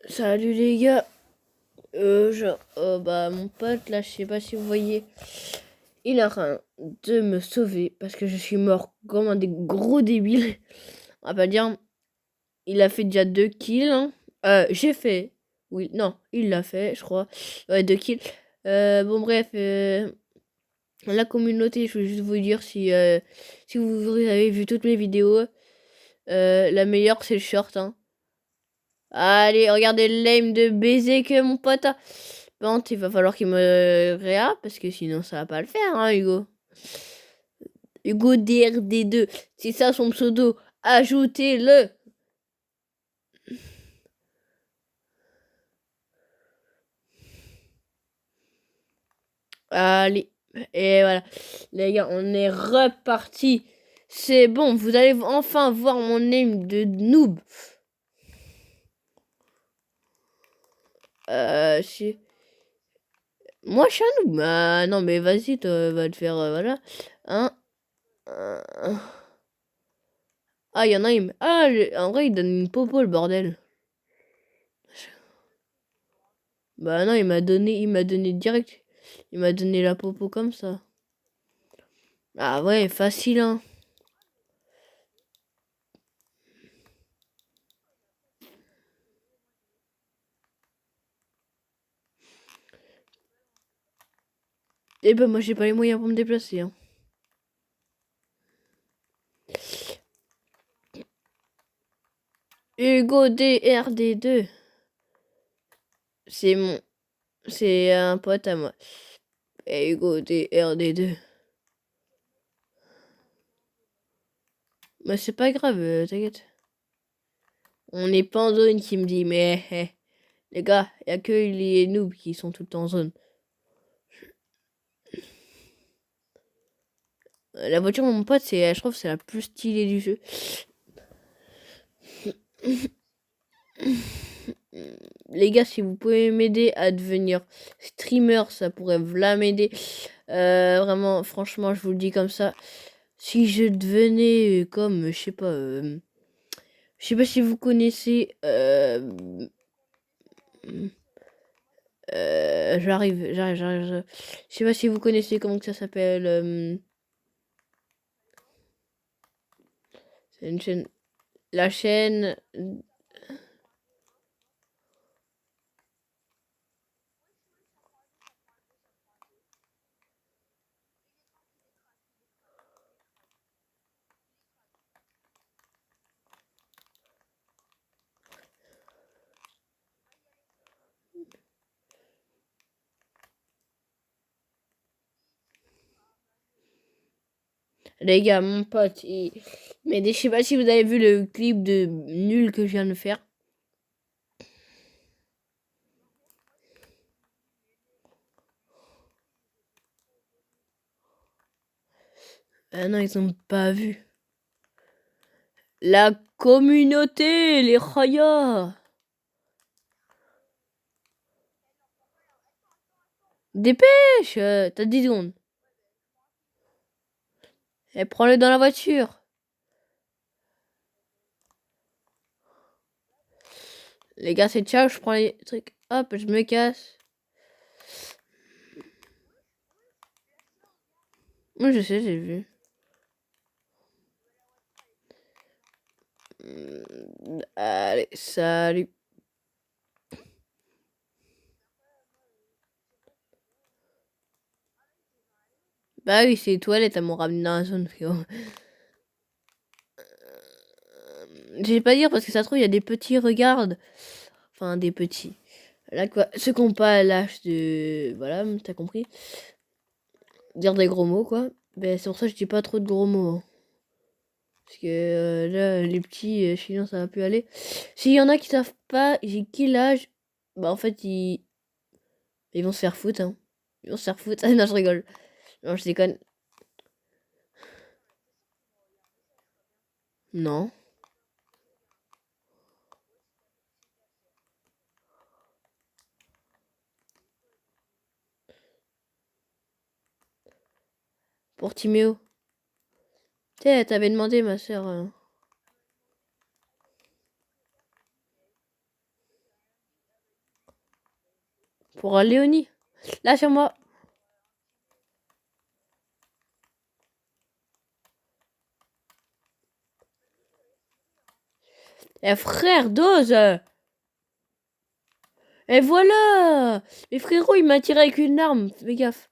Salut les gars. Bah mon pote là, je sais pas si vous voyez, il est en train de me sauver parce que je suis mort comme un des gros débiles. On va pas dire. Il a fait déjà 2 kills. Hein. J'ai fait. Oui, non, il l'a fait, je crois. Ouais, 2 kills. Bon bref, la communauté, je veux juste vous dire si vous avez vu toutes mes vidéos, la meilleure c'est le short. Hein. Allez, regardez l'aim de baiser que mon pote a. Bon, il va falloir qu'il me réa parce que sinon ça va pas le faire, hein, Hugo. Hugo DRD2, c'est ça son pseudo. Ajoutez-le. Allez, et voilà. Les gars, on est reparti. C'est bon, vous allez enfin voir mon aim de noob. Euh, je- Moi, je suis un noob. Ah, non, mais vas-y, toi, va te faire, voilà. Hein? Euh, Ah, il y en a, en vrai, il donne une popo, le bordel. Bah non, il m'a donné direct. Il m'a donné la popo comme ça. Ah ouais, facile, hein. Eh ben, moi, j'ai pas les moyens pour me déplacer, hein. Hugo DRD2. C'est mon... C'est un pote à moi. Et Hugo DRD2. Mais c'est pas grave, t'inquiète. On n'est pas en zone qui me dit, mais les gars, y a que les noobs qui sont tout le temps en zone. La voiture de mon pote, je trouve, c'est la plus stylée du jeu. Les gars, si vous pouvez m'aider à devenir streamer, ça pourrait v'là m'aider. Vraiment, franchement, je vous le dis comme ça. Si je devenais comme, je sais pas si vous connaissez. J'arrive. Je sais pas si vous connaissez comment que ça s'appelle. C'est une chaîne. La chaîne. Les gars, mon pote. Mais je sais pas si vous avez vu le clip de nul que je viens de faire. Ah non, ils ont pas vu. La communauté, les rayas. Dépêche, t'as 10 secondes. Et prends-le dans la voiture. Les gars, c'est ciao, je prends les trucs. Hop, je me casse. Moi, je sais, j'ai vu. Allez, salut. Bah oui, c'est les toilettes à mon ramené dans la zone, frérot. Je vais pas dire parce que ça se trouve, il y a des petits, regarde. Enfin, des petits. Là, quoi. Ceux qui n'ont pas l'âge de. Voilà, t'as compris. Dire des gros mots, quoi. Ben, c'est pour ça que je dis pas trop de gros mots. Hein. Parce que là, les petits, sinon ça va plus aller. S'il y en a qui savent pas, j'ai quel âge. Bah, en fait, ils vont se faire foutre, hein. Ils vont se faire foutre. Ah, non, je rigole. Non, je déconne. Non. Pour Timéo. Tu sais, t'avais demandé, ma soeur. Pour Léonie. Là, sur moi. Eh frère, dose. Et voilà. Mais frérot, il m'a tiré avec une arme. Fais gaffe.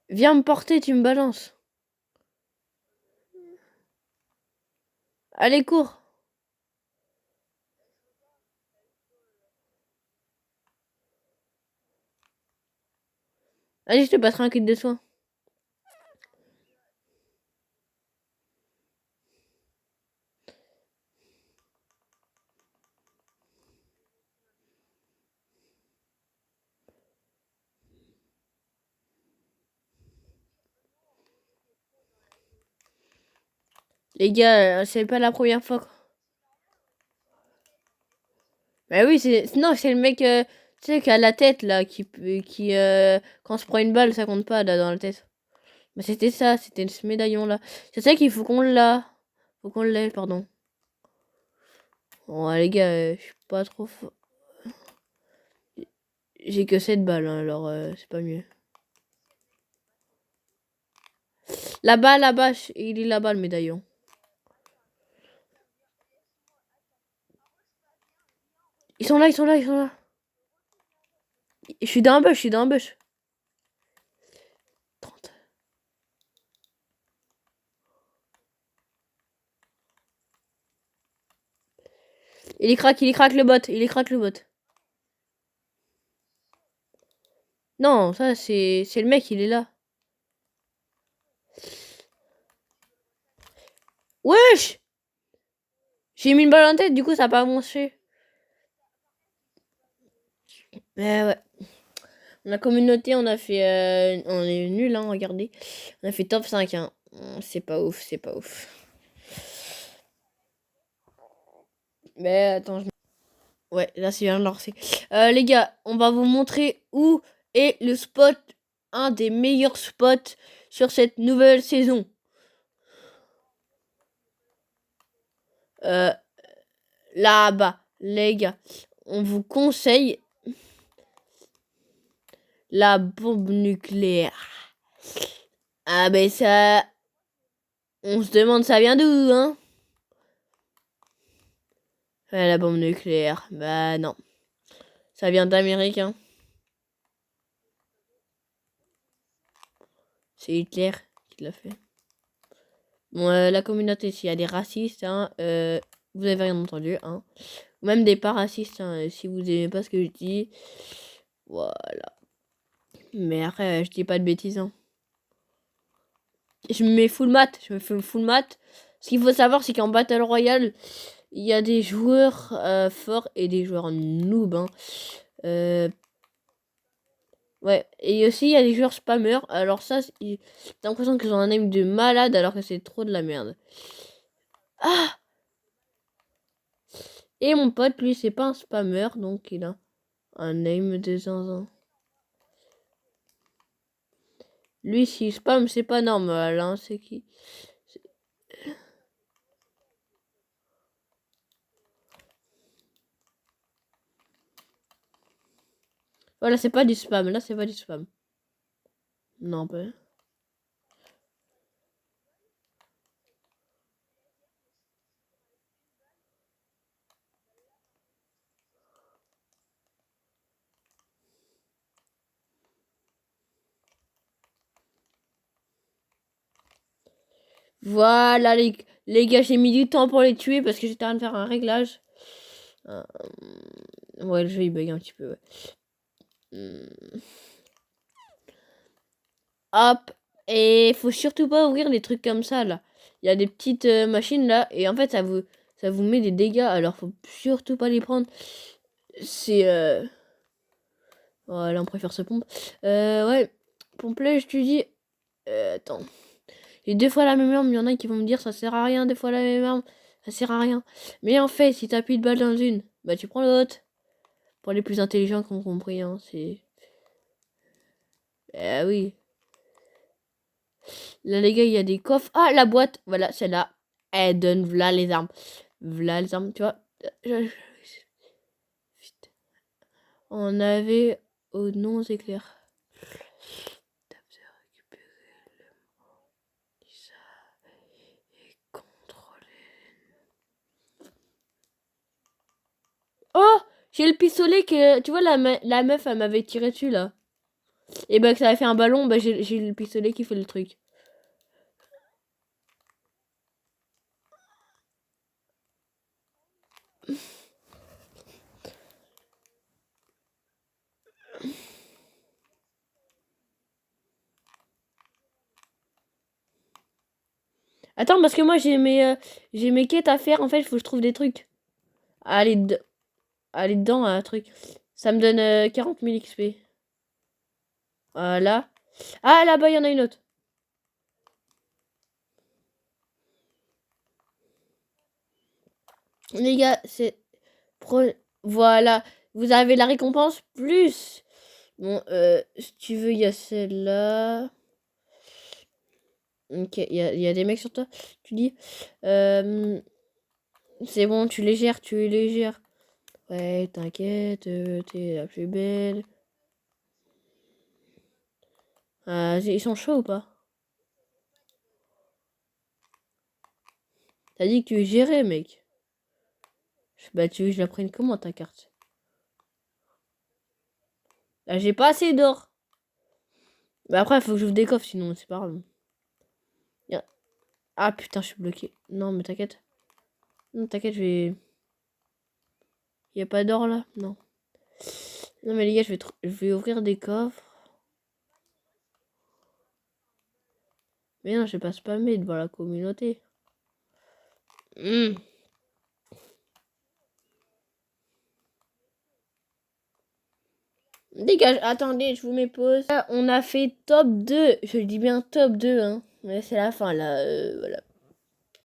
Viens me porter, tu me balances. Allez, cours. Allez, je te passerai un kit de soins. Les gars, c'est pas la première fois. Bah oui, non, c'est le mec, tu sais, qui a la tête, là, quand on se prend une balle, ça compte pas, là, dans la tête. Mais c'était ça, c'était ce médaillon-là. C'est ça qu'il faut qu'on l'a. Faut qu'on l'ait, pardon. Bon, les gars, je suis pas trop fort. J'ai que 7 balles, hein, alors c'est pas mieux. Là-bas, là-bas, il est là-bas, le médaillon. Ils sont là, ils sont là, ils sont là. Je suis dans un bush, je suis dans un bush. 30. Il est crack le bot, il est crack le bot. Non, ça, c'est le mec, il est là. Wesh! J'ai mis une balle en tête, du coup, ça a pas marché. Mais ouais. La communauté, on a fait. On est nul, hein, regardez. On a fait top 5, hein. C'est pas ouf, c'est pas ouf. Mais attends, ouais, là, c'est bien de lancer. Les gars, on va vous montrer où est le spot, un des meilleurs spots sur cette nouvelle saison. Là-bas, les gars, on vous conseille la bombe nucléaire. Ah ben ça, on se demande ça vient d'où, hein? La bombe nucléaire, bah non, ça vient d'Amérique, hein. C'est Hitler qui l'a fait. Bon, la communauté, s'il y a des racistes, hein, vous avez rien entendu, hein. Ou même des pas racistes, hein, si vous aimez pas ce que je dis. Voilà. Mais après, je dis pas de bêtises, hein. Je me mets full mat, je me fais full mat. Ce qu'il faut savoir, c'est qu'en Battle Royale, il y a des joueurs forts et des joueurs noob, hein. Ouais, et aussi il y a des joueurs spammers. Alors ça, t'as l'impression qu'ils ont un aim de malade alors que c'est trop de la merde. Ah! Et mon pote, lui, c'est pas un spammer, donc il a un aim de zinzin. Lui, s'il spam, c'est pas normal, hein, c'est qui? Voilà, c'est pas du spam, là, c'est pas du spam. Non, pas. Voilà, les gars, j'ai mis du temps pour les tuer parce que j'étais en train de faire un réglage. Ouais, le jeu, il bug un petit peu, ouais. Hop. Et faut surtout pas ouvrir des trucs comme ça, là. Il y a des petites machines, là. Et en fait, ça vous met des dégâts. Alors, faut surtout pas les prendre. C'est... Voilà, on préfère ce pompe. Ouais. Pompe-là, je te dis... attends. J'ai deux fois la même arme. Il y en a qui vont me dire ça sert à rien. Deux fois la même arme. Ça sert à rien. Mais en fait, si t'as plus de balles dans une, bah tu prends l'autre. Pour les plus intelligents qui ont compris, hein. C'est... oui. Là, les gars, il y a des coffres. Ah, la boîte. Voilà, celle-là. Elle donne v'là les armes. V'là les armes, tu vois. Vite. On avait au non éclair. Oh, j'ai le pistolet que... Tu vois, la meuf, elle m'avait tiré dessus, là. Et bah, que ça a fait un ballon, bah, j'ai le pistolet qui fait le truc. Attends, parce que moi, j'ai mes quêtes à faire. En fait, il faut que je trouve des trucs. Aller, aller dedans, un truc. Ça me donne 40 000 XP. Voilà. Ah, là-bas, il y en a une autre. Les gars, c'est... Voilà. Vous avez la récompense plus. Bon, si tu veux, il y a celle-là. Ok, il y a des mecs sur toi. Tu dis... c'est bon, tu les gères, tu les gères. Ouais, t'inquiète, t'es la plus belle. Ils sont chauds ou pas? T'as dit que tu gérais, mec. Bah, tu veux que je la prenne comment, ta carte? Là, j'ai pas assez d'or. Bah, après, il faut que j'ouvre des coffres, sinon, c'est pas grave. Ah, putain, je suis bloqué. Non, mais t'inquiète. Non, t'inquiète, je vais... Y a pas d'or, là? Non. Non, mais les gars, je vais ouvrir des coffres. Mais non, je vais pas spammer devant la communauté. Dégage, attendez, je vous mets pause. Là, on a fait top 2. Je dis bien top 2, hein. Mais c'est la fin, là. Voilà.